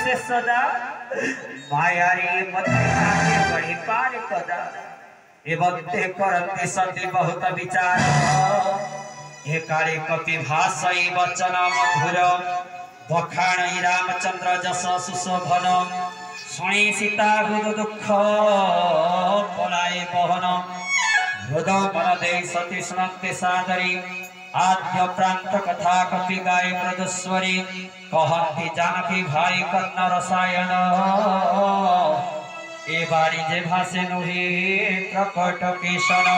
से सदा मायारी मते आगे बढ़ी पार कदा एवते करते सती बहुत विचार हे काले कपि भाषई वचन मधुर बखाण रामचंद्र जस सुशोभन शुणी सीता हृद दुख पलाए बहन हृद मन दे सती सुनते सादरी आद्य प्रांत कथा कपि गाय मृदुस्वरी कहती जानकी भाई कर्ण रसायन ए बारी जे भाषे नुहे प्रकट केशन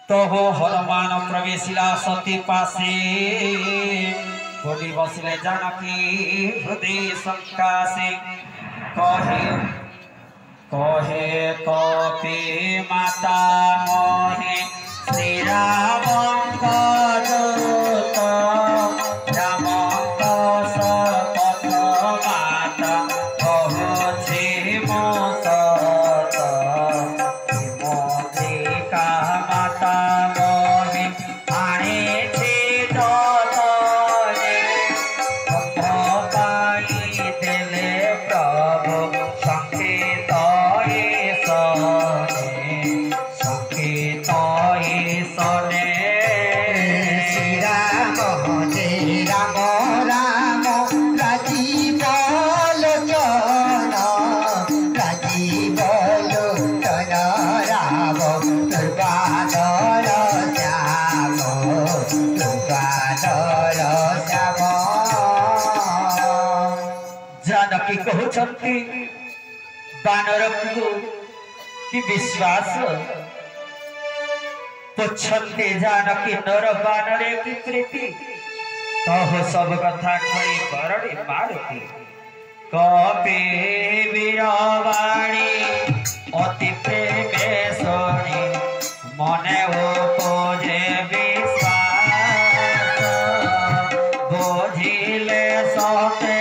तो हो हनुमान प्रवेशिला सती पासे बोली बसिले जानकी हृदय संकासे कहे कहे कपि माता मोहे श्री राम जानकी कहते बानर को कि विश्वास पुछते जानकी नर बानरे की प्रीति कह सब कथा खड़ी करणी मारती कपि वीरवाणी अति प्रेमे शोणी मने उपजे विश्वास बुझिले सते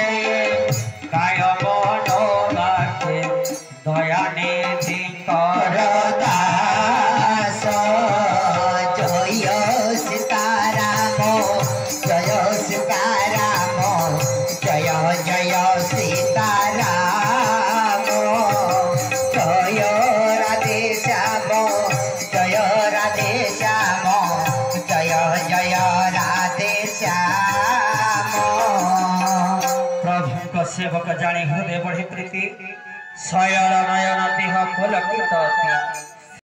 दयानिधि कर दास जय सीताराम जय सीताराम जय जय सीताराम जय राधे श्याम जय राधे श्याम जय जय राधे श्याम प्रभु का सेवक जानी हृदय बढ़ी प्रीति शयन नयन देह पुलकित